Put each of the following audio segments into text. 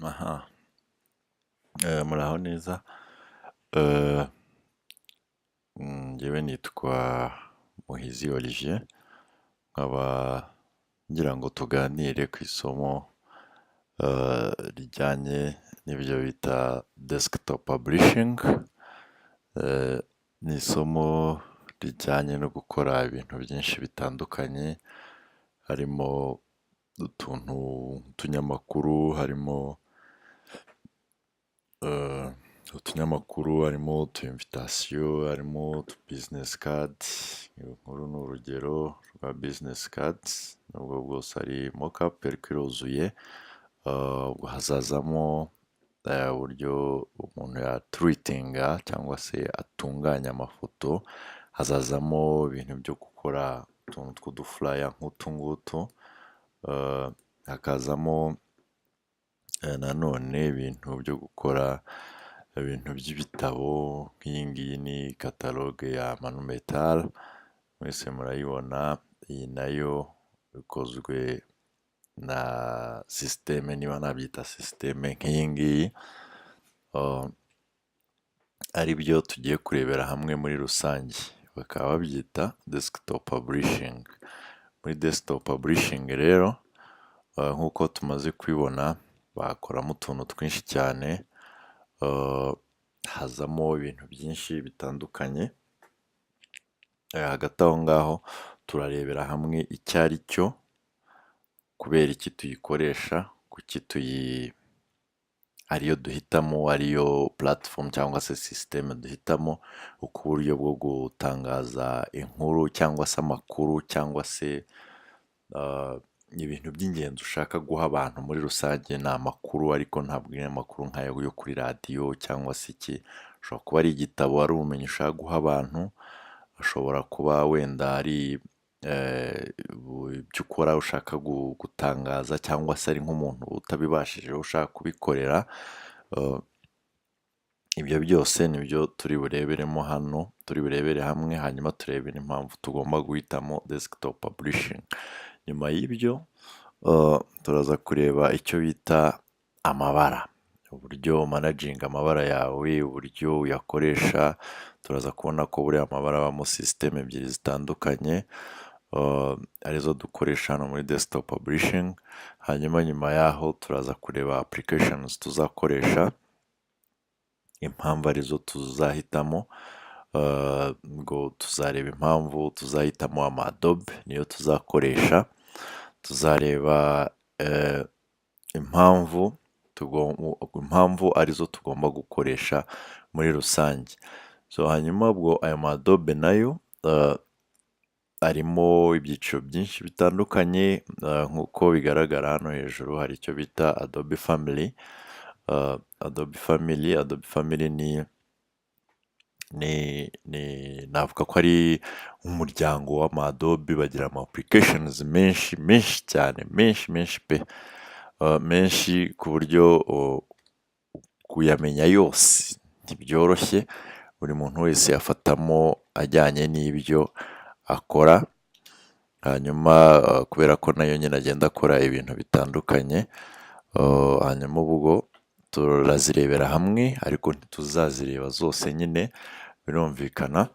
Aha, muraho neza. Eh, Njyewe nitwa Muhizi Olivier, nkaba ngira ngo tuganire ku isomo rijyanye n'ibyo bita desktop publishing. Ni isomo rijyanye no gukora ibintu byinshi bitandukanye, harimo utuntu utunyamakuru, harimo utunyamakuru, harimo utu invitation, harimo utu business cards. Inkuru ni urugero rwa business cards, nubwo bwose ari mockup ariko iruzuye. Ubwo hazazamo uburyo umuntu yaturitinga cyangwa se atunganya amafoto, hazazamo ibintu byo gukora utuntu tw'udufuraya nk'utu ngutu, hakazamo nanone ibintu byo gukora ibintu by'ibitabo. Nk'iyi ngiyi ni kataloge ya Manumetal, mwese murayibona. Iyi nayo ikozwe na sisiteme, niba nabyita sisiteme nk'iyi ngiyi, ari byo tugiye kurebera hamwe muri rusange. Bakaba babyita desktop publishing. Muri desktop publishing rero, nk'uko tumaze kubibona, bakoramo utuntu twinshi cyane, hazamo ibintu byinshi bitandukanye. Hagati aho ngaho turarebera hamwe icyo ari cyo, kubera iki tuyikoresha, kuki ariyo duhitamo, ariyo platform cyangwa se system duhitamo, uko uburyo bwo gutangaza inkuru cyangwa se amakuru cyangwa se ibintu by'ingenzi ushaka guha abantu muri rusange. Ni amakuru, ariko ntabwo ari amakuru nk'ayo yo kuri radiyo cyangwa se iki. Ashobora kuba ari igitabo, ari ubumenyi ushaka guha abantu, ashobora kuba wenda ari ibyo ukora ushaka gutangaza, cyangwa se ari nk'umuntu utabibashije ushaka kubikorera. Ibyo byose nibyo turi bureberemo hano, turi burebere hamwe, hanyuma turebere impamvu tugomba guhitamo desktop publishing. Nyuma y'ibyo turaza kureba icyo bita amabara, uburyo managinga amabara yawe, uburyo uyakoresha. Turaza kubona ko buriya amabara abamo sisiteme ebyiri zitandukanye, arizo dukoresha hano muri desktop publishing. Hanyuma nyuma yaho turaza kureba applications tuzakoresha, impamvu arizo tuzahitamo. Ngo tuzareba impamvu tuzahitamo Adobe, niyo tuzakoresha. Tuzareba impamvu arizo tugomba gukoresha muri rusange. Hanyuma ubwo ayo Adobe nayo arimo ibyiciro byinshi bitandukanye, nk'uko bigaragara hano hejuru hari icyo bita Adobe Family. Adobe Family navuga ko ari umuryango w'Adobe. Bagira ama applications menshi cyane, menshi pe, menshi ku buryo kuyamenya yose ntibyoroshye. Buri muntu wese yafatamo ajyanye n'ibyo akora. Hanyuma kubera ko nayo nyine agenda akora ibintu bitandukanye, hanyuma ubwo turazirebera hamwe, ariko ntituzazireba zose nyine, birumvikana.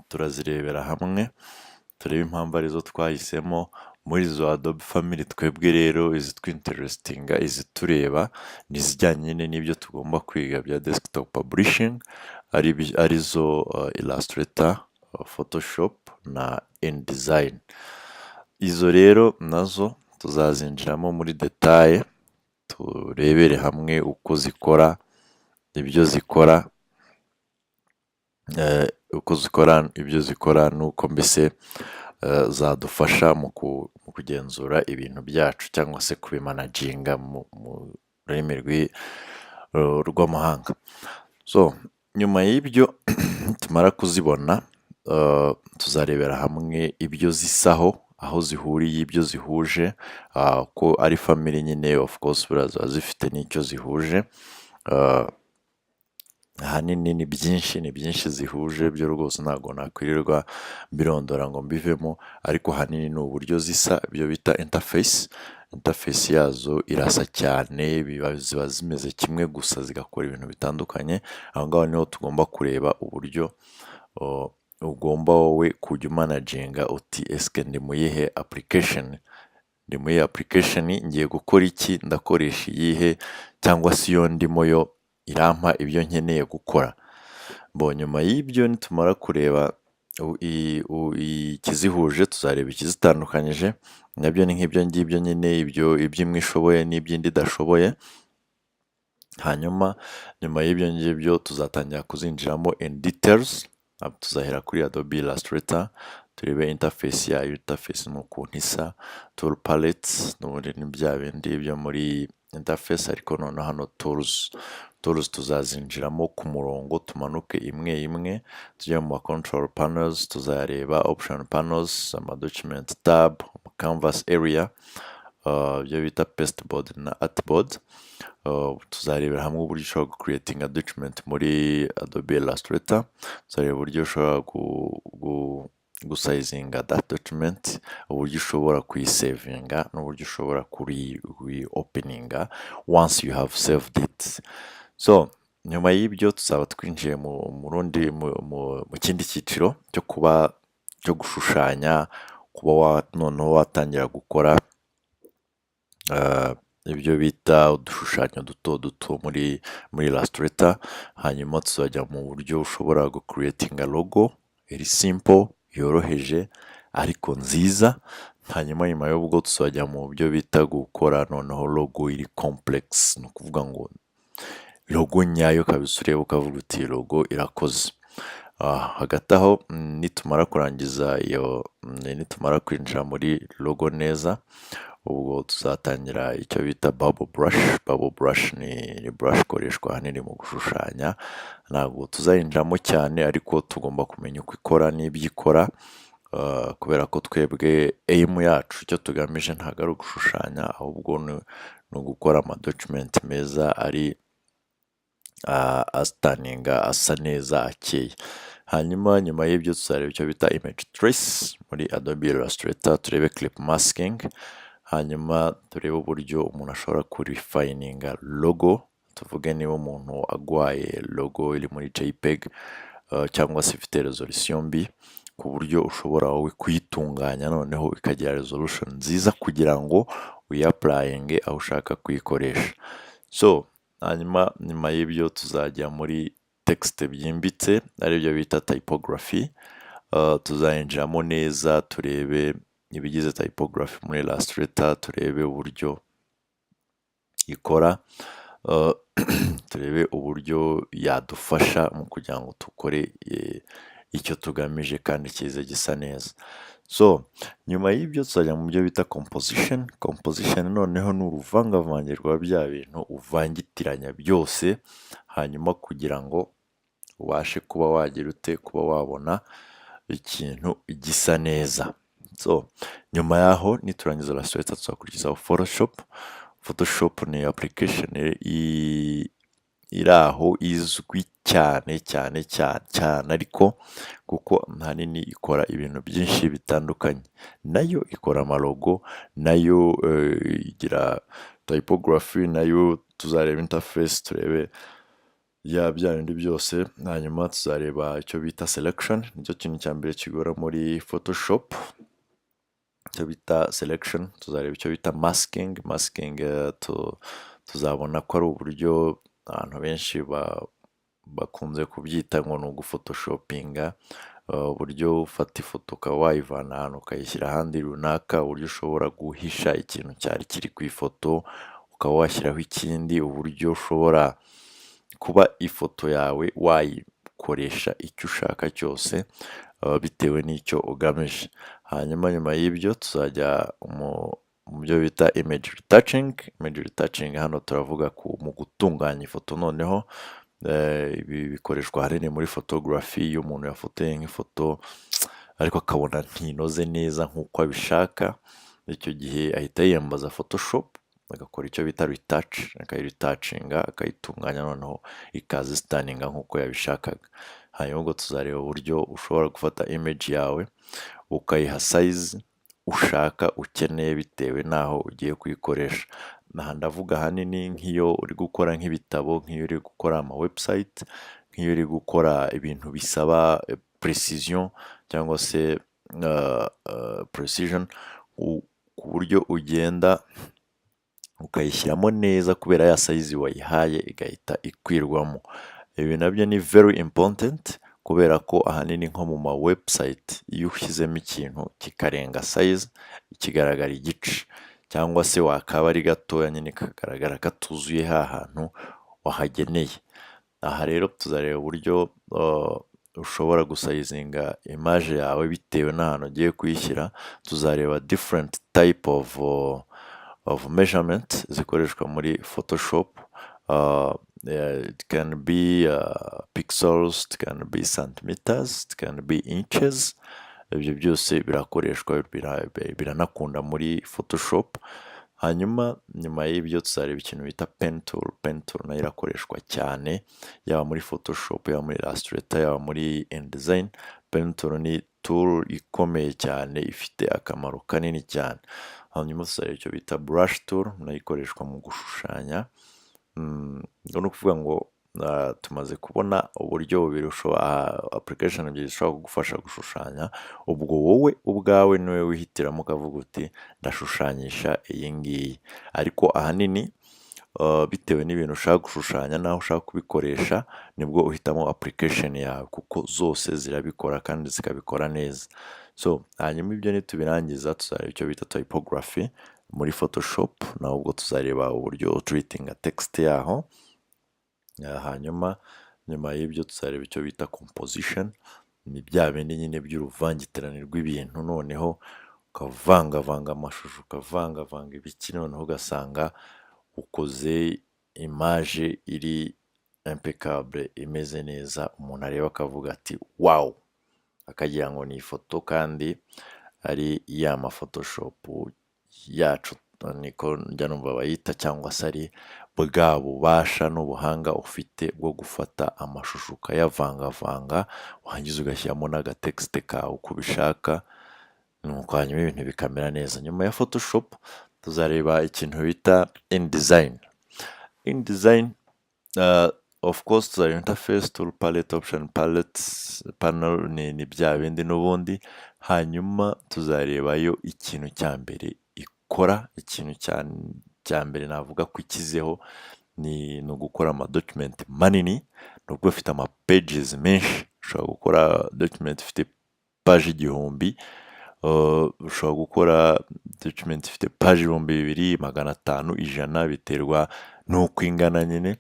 Turazirebera hamwe, turebe impamvu arizo twahisemo muri izo Adobe Family. Twebwe rero izitwinterestinga, izitureba, n'izijyanye nyine n'ibyo tugomba kwiga bya desktop publishing, arizo Illustrator, Photoshop na InDesign. Izo rero nazo tuzazinjiramo muri detaye, turebere hamwe uko zikora, ibyo zikora, n'uko mbese zadufasha mu kugenzura ibintu byacu, cyangwa se kubimanaginga mu rurimi rw'amahanga. Nyuma y'ibyo tumara kuzibona, tuzarebera hamwe ibyo zisaho, aho zihuriye, ibyo zihuje. Ko ari family nyine, of course ziba zifite n'icyo zihuje. Ahanini ni byinshi zihuje, byo rwose ntabwo nakwirirwa mbirondora ngo mbivemo, ariko ahanini ni uburyo zisa, ibyo bita interface. interface yazo irasa cyane, ziba zimeze kimwe gusa zigakora ibintu bitandukanye. Aho ngaho niho tugomba kureba uburyo ugomba wowe kujya umanaginga uti esike ndi mu yihe application, ndi muri iyi application ngiye gukora iki, ndakoresha iyihe, cyangwa se iyo ndimo yo irampa ibyo nkeneye gukora. Nyuma y'ibyo nitumara kureba ikizihuje, tuzareba ikizitandukanyije. Nabyo ni nk'ibyo ngibyo nyine, iby'imwe ishoboye n'iby'indi idashoboye. Hanyuma nyuma y'ibyo ngibyo tuzatangira kuzinjiramo in details. Tuzahera kuri Adobe Illustrator turebe interface yayo. Interface ni ukuntu isa, tool palette n'ubundi ni bya bindi byo muri interface, ariko noneho hano tools tuzazinjiramo ku murongo, tumanuke imwe imwe tujye mu control panels, tuzareba option panels, document tab, canvas area, ibyo bita pasteboard na artboard. Tuzarebera hamwe uburyo ushobora creating a document muri Adobe Illustrator. Tuzareba uburyo ushobora gusayizinga that document, uburyo ushobora kuyisavinga n'uburyo ushobora openinga once you have saved it. So nyuma y'ibyo tuzaba twinjiye mu kindi cyiciro cyo gushushanya, kuba noneho watangira gukora ibyo bita udushushanyo duto duto muri Illustrator. Hanyuma tuzajya mu buryo ushobora creatinga logo iri simple, yoroheje ariko nziza. Hanyuma nyuma y'ubwo tuzajya mu byo bita gukora noneho logo iri complex, ni ukuvuga ngo logo nyayo kabisa ureba ukavuga uti logo irakoze. Hagati aho nitumara kwinjira muri logo neza, ubwo tuzatangira icyo bita bubble brush. Bubble brush ni brush ikoreshwa ahanini mu gushushanya. Ntabwo tuzayinjiramo cyane, ariko tugomba kumenya uko ikora n'ibyo ikora, kubera ko twebwe aim yacu, icyo tugamije ntabwo ari ugushushanya, ahubwo ni ugukora amadocument meza ari asitaninga, asa neza, akeye. Hanyuma nyuma y'ibyo tuzareba icyo bita image trace muri Adobe Illustrator, turebe clip masking. Hanyuma turebe uburyo umuntu ashobora kurifayininga logo. Tuvuge niba umuntu agwaye logo iri muri JPEG cyangwa se ifite resolution mbi, ku buryo ushobora wowe kuyitunganya noneho ikagira resolution nziza kugira ngo uyapurayinge aho ushaka kuyikoresha. So hanyuma nyuma y'ibyo tuzajya muri text byimbitse, aribyo bita typography. Tuzayinjiramo neza turebe ibigize typography muri Illustrator, turebe uburyo ikora, turebe uburyo yadufasha mu kugira ngo dukore icyo tugamije kandi kize gisa neza. So nyuma y'ibyo tuzajya mu byo bita composition. Composition noneho ni uruvangavange rwa bya bintu uvangitiranya byose, hanyuma kugira ngo ubashe kuba wagira kuba wabona ikintu gisa neza. So nyuma yaho niturangiza Illustrator tuzakurikizaho Photoshop. Photoshop ni application iri aho izwi cyane cyane cyane cyane, ariko kuko ahanini ikora ibintu byinshi bitandukanye. Nayo ikora amalogo, nayo igira typography, nayo tuzareba interface, turebe bya bindi byose. Hanyuma tuzareba icyo bita selection, nicyo kintu cya mbere kigora muri Photoshop, icyo bita selection. Tuzareba icyo bita masking. Tuzabona ko ari uburyo abantu benshi bakunze kubyita ngo ni ugufotoshopinga, uburyo ufata ifoto ukaba wayivana ahantu ukayishyira ahandi runaka, uburyo ushobora guhisha ikintu cyari kiri ku ifoto ukaba washyiraho ikindi, uburyo ushobora kuba ifoto yawe wayikoresha icyo ushaka cyose bitewe n'icyo ugamije. Hanyuma nyuma y'ibyo tuzajya mu byo bita image retouching. Image retouching hano turavuga mu gutunganya ifoto. Noneho ibi bikoreshwa ahanini muri photography. Iyo umuntu yafotoye nk'ifoto ariko akabona ntinoze neza nk'uko abishaka, icyo gihe ahita yiyambaza Photoshop agakora icyo bita retouch, akayiritacinga, akayitunganya, noneho ikaza sitaninga nk'uko yabishakaga. hanyuma ubwo tuzareba uburyo ushobora gufata image yawe ukayiha size ushaka ukeneye bitewe n'aho ugiye kuyikoresha. Aha ndavuga ahanini nk'iyo uri gukora nk'ibitabo, nk'iyo uri gukora ama website, nk'iyo uri gukora ibintu bisaba precision cyangwa se precision, ku buryo ugenda ukayishyiramo neza kubera ya size wayihaye igahita ikwirwamo. Ibi nabyo ni very important kubera ko ahanini nko mu ma website iyo ushyizemo ikintu kikarenga size kigaragara igice, cyangwa se wakaba ari gatoya nyine kagaragara katuzuye hantu wahageneye. Aha rero tuzareba uburyo ushobora gusayizinga image yawe bitewe n'ahantu ugiye kuyishyira. Tuzareba different type of measurement zikoreshwa muri Photoshop. It can be pixels, it can be centimeters, it can be inches. Ibyo byose birakoreshwa, biranakunda muri Photoshop. Hanyuma nyuma y'ibyo tuzareba ikintu bita pen tool. Pen tool nayo irakoreshwa cyane yaba muri Photoshop, yaba muri Illustrator, yaba muri InDesign. Pen tool ni tool ikomeye cyane ifite akamaro kanini cyane. Hanyuma tuzareba icyo bita brush tool, nayo ikoreshwa mu gushushanya. Ni ukuvuga ngo tumaze kubona uburyo bubiri application ebyiri zishobora kugufasha gushushanya. Ubwo wowe ubwawe niwe wihitiramo ukavuga uti ndashushanyisha iyi ngiyi, ariko ahanini bitewe n'ibintu ushaka gushushanya n'aho ushaka kubikoresha nibwo uhitamo application yawe, kuko zose zirabikora kandi zikabikora neza. So hanyuma ibyo nitubirangiza tuzareba icyo bita typography muri Photoshop, naho ubwo tuzareba uburyo utreatinga text yaho. Hanyuma nyuma y'ibyo tuzareba icyo bita composition. Ni bya bindi nyine by'uruvangitirane rw'ibintu, noneho ukavangavanga amashusho, ukavangavanga ibiki, noneho ugasanga ukoze image iri impeccable, imeze neza, umuntu areba akavuga ati wow, akagira ngo ni ifoto kandi ari ya ma Photoshop yacu, niko njya numva bayita, cyangwa se ari bwa bubasha n'ubuhanga ufite bwo gufata amashusho ukayavangavanga, warangiza ugashyiramo n'agatekisite kawe uko ubishaka, nuko hanyuma ibintu bikamera neza. Nyuma ya Photoshop tuzareba ikintu bita InDesign. InDesign of course tuzareba interface, tool palette, option palettes, panel, ni bya bindi n'ubundi. Hanyuma tuzarebayo ikintu cya mbere ikora, ikintu cya mbere navuga ko ikizeho ni ugukora ama document manini. Nubwo ufite ama pages menshi, ushobora gukora document ifite page 1000, ushobora gukora document ifite page 2000, 500, 100, biterwa n'uko ingana nyine.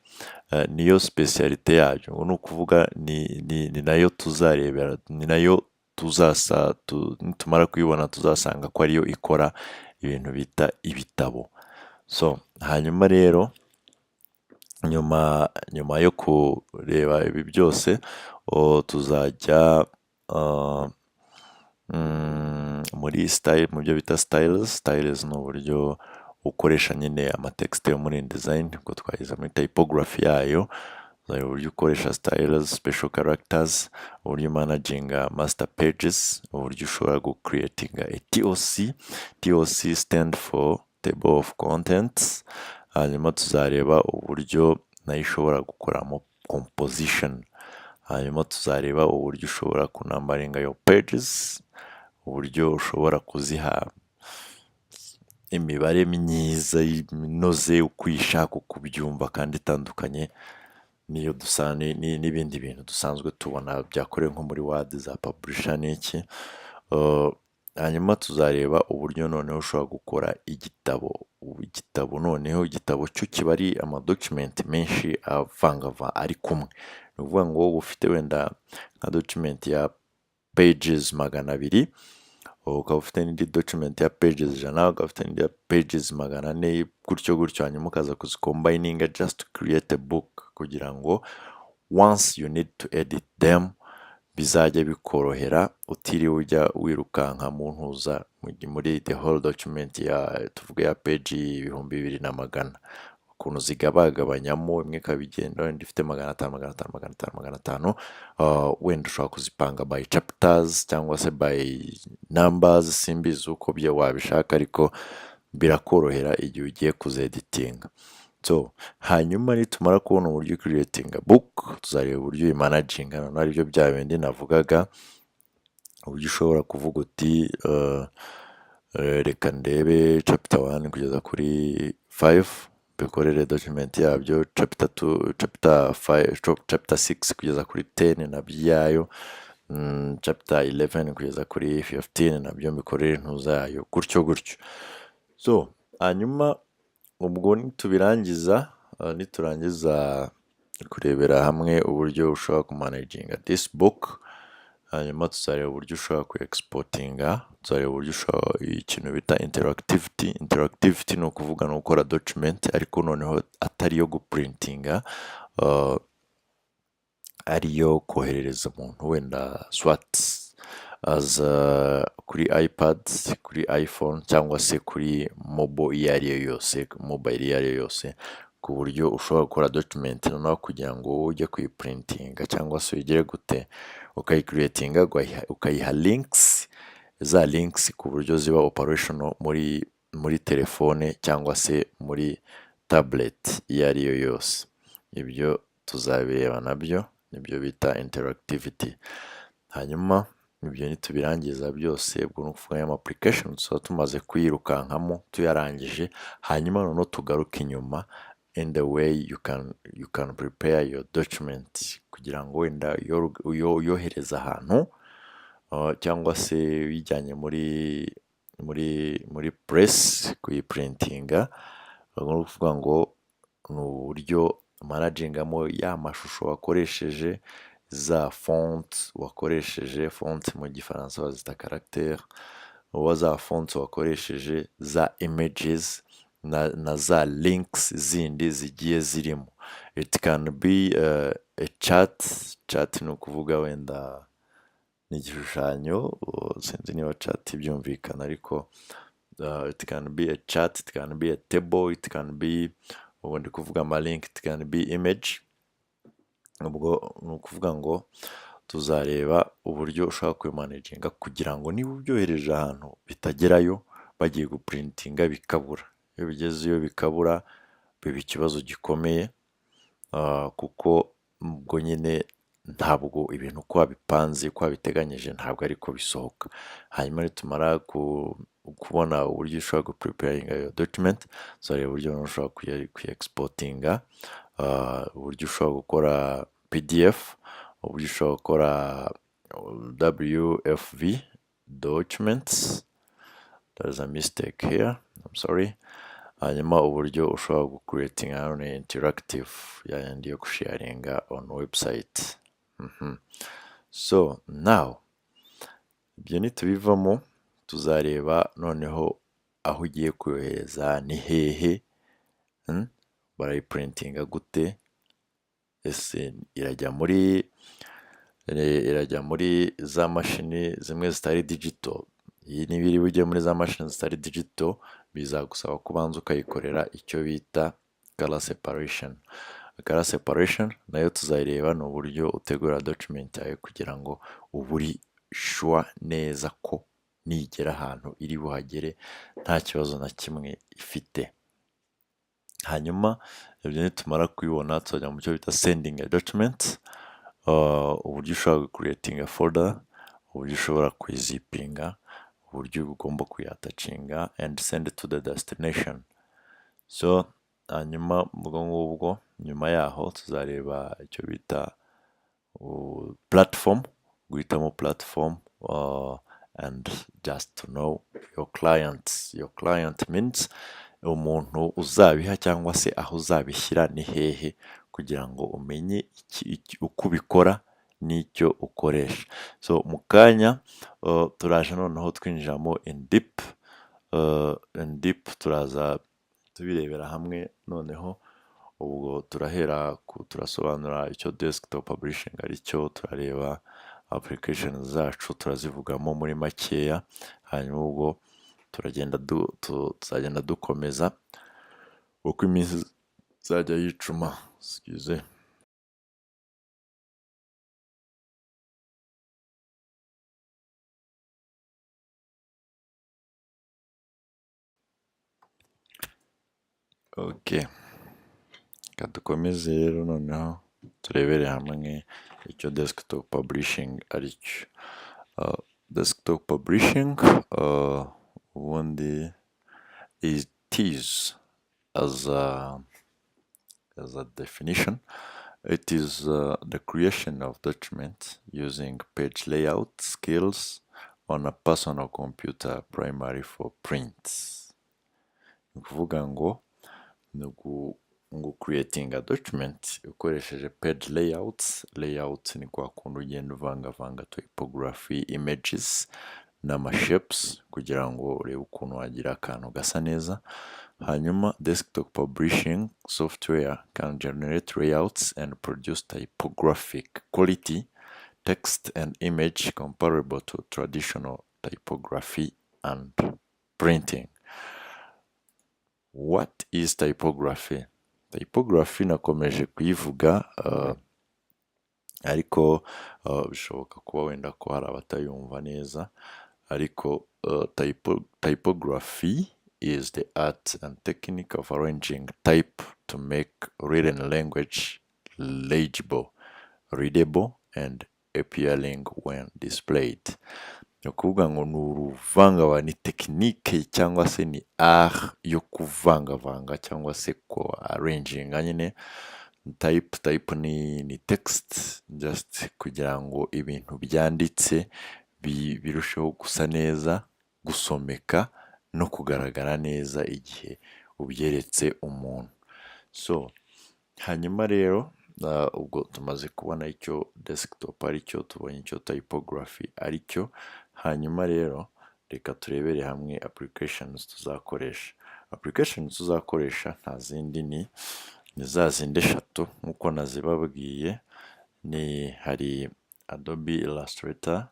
Niyo specialite yayo, ni ukuvuga ni nayo tuzarebera, ni nayo nitumara kuyibona tuzasanga ko ariyo ikora ibintu bita ibitabo. So hanyuma rero nyuma yo kureba ibi byose tuzajya muri style, mu byo bita styles. Styles ni uburyo ukoresha nyine amatekisite yo muri InDesign, ubwo twageze muri typography yayo. Uburyo ukoresha styles, special characters, uburyo managinga master pages, uburyo ushobora gucreatinga a TOC. TOC stand for table of contents. Hanyuma tuzareba uburyo nayo ishobora gukoramo composition. Hanyuma tuzareba uburyo ushobora kunambaringa your pages, uburyo ushobora kuziha imibare myiza inoze uko uyishaka, uko ubyumva kandi itandukanye niyo n'ibindi bintu dusanzwe tubona byakorewe nko muri Word za publisher n'iki. Hanyuma tuzareba uburyo noneho ushobora gukora igitabo. Noneho igitabo cyo kiba ari amadocument menshi avangava ari kumwe. Ni ukuvuga ngo wowe ufite wenda nka document ya pages 200, ukaba ufite n'indi document ya pages 100, ukaba ufite n'indi ya pages 400, gutyo gutyo, hanyuma ukaza kuzikombininga just to create a book, kugira ngo once you need to edit them bizajya bikorohera utiriwe ujya wirukanka mu ntuza muri the whole document ya tuvuge ya page 2500, ukuntu zigabagabanyamo, imwe ikaba igenda wenda ifite 500, 500, 500, 500, wenda ushobora kuzipanga by chapters cyangwa se by numbers, simbizi uko byo wabishaka ariko birakorohera igihe ugiye kuzeditinga. So hanyuma nitumara kubona uburyo creatinga book, tuzareba uburyo uyimanaginga, noneho aribyo bya bindi navugaga, uburyo ushobora kuvuga uti reka ndebe chapter 1 kugeza kuri 5 bikorere document yabyo, chapter 2, chapter 5, chapter 6 kugeza kuri 10 nabyayo, chapter 11 kugeza kuri 15 nabyo mbikorere ntuzayo, gutyo gutyo. So hanyuma ubwo niturangiza kurebera hamwe uburyo ushobora kumanaginga this book, hanyuma tuzareba uburyo ushobora ku-exportinga, tuzareba uburyo ushobora ikintu bita interactivity ni ukuvuga ni ukora document ariko noneho atari iyo guprintinga, ariyo koherereza umuntu wenda swat as kuri iPad, kuri iPhone cyangwa se kuri mobile iyo ariyo yose, ku buryo ushobora gukora document noneho kugira ngo ujye kuyiprintinga cyangwa se ugire gute ukayicreatinga ukayiha links, za links ku buryo ziba operational muri telefone cyangwa se muri tablet iyo ariyo yose. Ibyo tuzabireba nabyo, nibyo bita interactivity. Hanyuma ibyo nitubirangiza byose, ubwo ni ukuvuga ama application tuba tumaze kuyirukankamo tuyarangije, hanyuma noneho tugaruka inyuma in the way you can prepare your document kugira ngo wenda uyohereza ahantu cyangwa se uyijyanye muri press kuyiprintinga. Ni ukuvuga ngo ni uburyo managingamo ya mashusho wakoresheje, za font wakoresheje, font mu gifaransa bazita caractère, za font wakoresheje, za images na za links zindi zigiye zirimo. It can be a chat ni ukuvuga wenda ni igishushanyo, sinzi niba chat byumvikana ariko it can be a chat, it can be a table, it can be, ubu ndi kuvuga ama link, it can be image. Ubwo ni ukuvuga ngo tuzareba uburyo ushobora kubimanaginga kugira ngo niba ubyohereje ahantu bitagerayo bagiye guprintinga bikabura. Iyo bigezeyo bikabura biba ikibazo gikomeye, kuko ubwo nyine ntabwo ibintu uko wabipanze, uko wabiteganyije ntabwo ariko bisohoka. Hanyuma nitumara kubona uburyo ushobora gupreparinga iyo document, tuzareba uburyo ushobora kuyi-exportinga, uburyo ushobora gukora PDF, uburyo ushobora gukora WFV documents, there is a mistake here, I'm sorry. Hanyuma uburyo ushobora gucreatinga none interactive yandi yo kusharinga on website. So now ibyo nitubivamo tuzareba noneho aho ugiye kohereza ni hehe, barayiprintinga gute, ese irajya muri za mashini zimwe zitari digital. Iyi niba iri bujye muri za mashini zitari digital bizagusaba kubanza ukayikorera icyo bita color separation. Color separation nayo tuzayireba ni uburyo utegura document yawe kugira ngo uburi sure neza ko nigera ahantu iri buhagere nta kibazo na kimwe ifite. Hanyuma ibyo nitumara kubibona tuzajya mu cyo bita sending a document, uburyo ushobora creating a folder, uburyo ushobora kuyizipinga, uburyo ugomba kuyatacinga and send it to the destination. So hanyuma ubwo ngubwo nyuma yaho tuzareba icyo bita platform, guhitamo platform, and just to know your client means umuntu uzabiha cyangwa se aho uzabishyira ni hehe, kugira ngo umenye uko ubikora n'icyo ukoresha. So mu kanya turaje noneho twinjiramo in deep, turaza tubirebera hamwe noneho. Ubwo turasobanura icyo desktop publishing ari cyo, turareba application zacu turazivugamo muri makeya, hanyuma ubwo tuzagenda dukomeza uko iminsi izajya yicuma, excuse. Okay, reka dukomeze rero noneho turebere hamwe icyo desktop publishing ari cyo. Desktop publishing ubundi it is as a definition, it is the creation of documents using page layout skills on a personal computer primarily for prints. Ni ukuvuga ngo ni creating a document ukoresheje page layouts ni kwa kundi ugenda uvangavanga typography, images n'amashapes kugira ngo urebe ukuntu wagira akantu gasa neza. Hanyuma desktop publishing software can generate layouts and produce typographic quality text and image comparable to traditional typography and printing. What is typography? Typography nakomeje kuyivuga ariko bishoboka kuba wenda ko hari abatayumva neza, ariko typography is the art and technique of arranging type to make written language legible, readable and appealing when displayed. Ni ukuvuga ngo ni uruvangavanga, ni tekinike cyangwa se ni art yo kuvangavanga cyangwa se ko arranginga nyine. Type ni text, just kugira ngo ibintu byanditse birusheho gusa neza, gusomeka no kugaragara neza igihe ubyeretse umuntu. So hanyuma rero ubwo tumaze kubona icyo desktop ari cyo, tubonye icyo typography ari cyo, hanyuma rero reka turebere hamwe applications tuzakoresha. Applications tuzakoresha nta zindi ni za zindi eshatu nk'uko nazibabwiye. Hari Adobe Illustrator,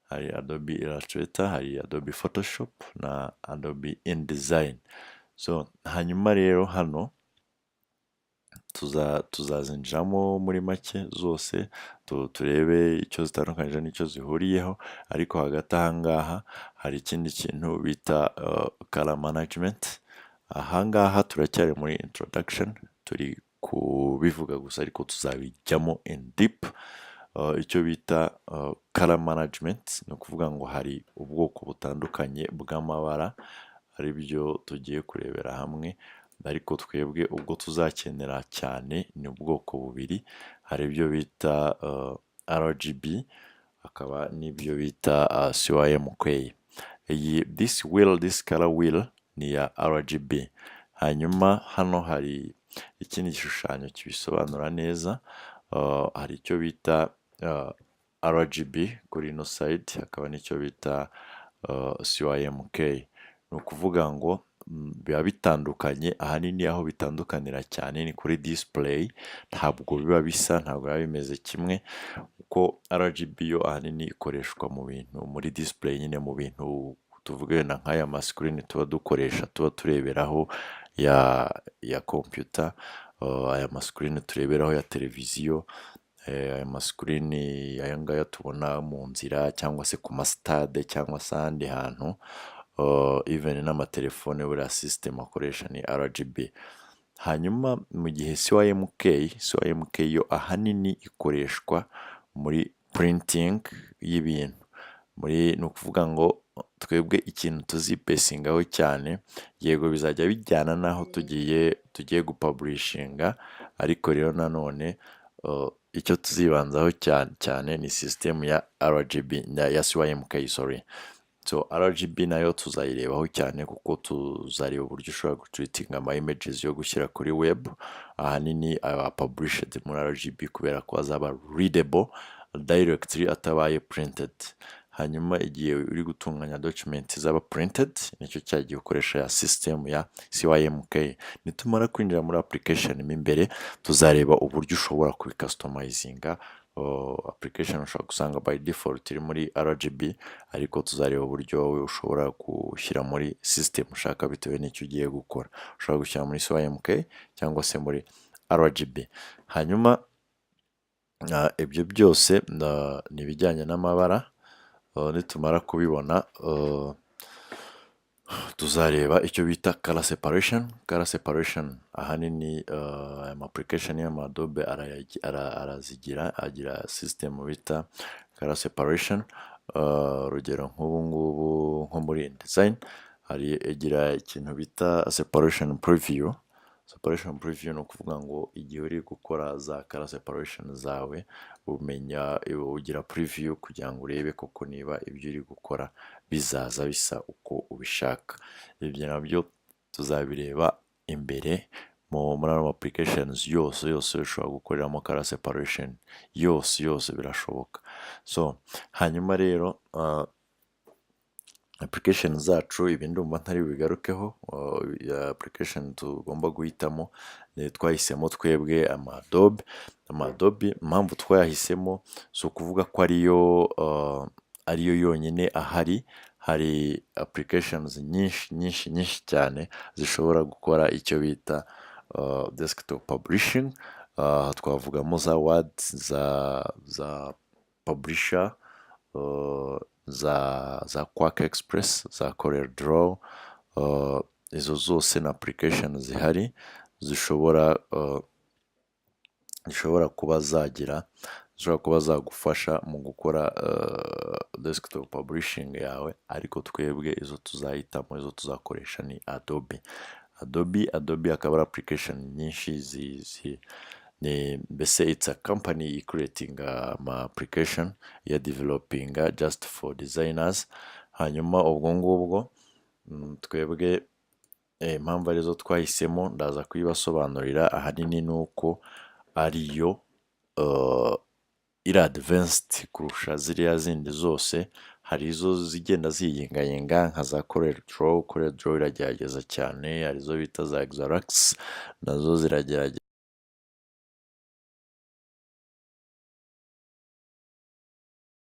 hari Adobe Photoshop na Adobe InDesign. So hanyuma rero hano tuzazinjiramo muri make zose turebe icyo zitandukanyije n'icyo zihuriyeho, ariko hagati ahangaha hari ikindi kintu bita color management. Ahangaha turacyari muri introduction, turi kubivuga gusa ariko tuzabijyamo in deep. Icyo bita color management ni ukuvuga ngo hari ubwoko butandukanye bw'amabara ari byo tugiye kurebera hamwe, ariko twebwe ubwo tuzakenera cyane ni ubwoko bubiri. Hari ibyo bita RGB, hakaba n'ibyo bita CMYK. This color wheel ni ya RGB. Hanyuma hano hari ikindi gishushanyo kibisobanura neza. Hari icyo bita RGB kuri ino side, hakaba n'icyo bita CMYK. Ni ukuvuga ngo biba bitandukanye, ahanini aho bitandukanira cyane ni kuri display. Ntabwo biba bisa, ntabwo biba bimeze kimwe, kuko RGB yo ahanini ikoreshwa mu bintu muri display, nyine mu bintu tuvuge na nk'aya masikirini tuba dukoresha, tuba tureberaho ya computer, aya masikirini tureberaho ya televiziyo, aya masikirini aya ngaya tubona mu nzira cyangwa se ku masitade cyangwa se ahandi hantu, even n'amatelefone buriya system akoresha ni RGB. Hanyuma mu gihe CMYK yo ahanini ikoreshwa muri printing y'ibintu. Ni ukuvuga ngo twebwe ikintu tuzipesingaho cyane, yego bizajya bijyana n'aho tugiye gupublishinga, ariko rero nanone icyo tuzibanzaho cyane ni system ya RGB ya CMYK, sorry. So RGB nayo tuzayirebaho cyane kuko tuzareba uburyo ushobora gutreatinga ama images yo gushyira kuri web, ahanini aba published muri RGB kubera ko azaba readable directly atabaye printed. Hanyuma igihe uri gutunganya document zaba printed, nicyo cyagiye ukoresha ya system ya CMYK. Nitumara kwinjira muri application mo imbere, tuzareba uburyo ushobora kubicustomizinga application ushobora gusanga by default iri muri RGB, ariko tuzareba uburyo wowe ushobora gushyira muri system ushaka bitewe n'icyo ugiye gukora. Ushobora gushyira muri SYMK cyangwa se muri RGB. Hanyuma ibyo byose ni ibijyanye n'amabara. Nitumara kubibona tuzareba icyo bita color separation. Color separation ahanini application y'Adobe agira system bita color separation. Urugero nk'ubu ngubu nko muri InDesign igira ikintu bita separation preview. Separation preview ni ukuvuga ngo igihe uri gukora za color separation zawe ugira preview kugira ngo urebe koko niba ibyo uri gukora bizaza bisa uko ubishaka. Ibyo nabyo tuzabireba imbere muri applications yose ushobora gukoreramo color separation yose birashoboka. So hanyuma rero application zacu ibi ndumva ntari bigarukeho. Application tugomba guhitamo twahisemo twebwe Adobe. Impamvu twayahisemo si ukuvuga ko ariyo yonyine ahari. Hari applications nyinshi cyane zishobora gukora icyo bita desktop publishing. Twavugamo za Word, za Publisher, za Quark Express, za Corel Draw. Izo zose na application zihari zishobora kuba zagufasha mu gukora desktop publishing yawe, ariko twebwe izo tuzahitamo, izo tuzakoresha ni Adobe akaba ari application nyinshi mbese it's a company creating ama application ya developing just for designers. Hanyuma ubwo ngubwo twebwe impamvu arizo twahisemo ndaza kuyibasobanurira. Ahanini nuko ariyo iri advanced kurusha ziriya zindi zose. Hari izo zigenda ziyingayinga nka za Corel Draw iragerageza cyane. Hari izo bita za Xarax nazo ziragerageza.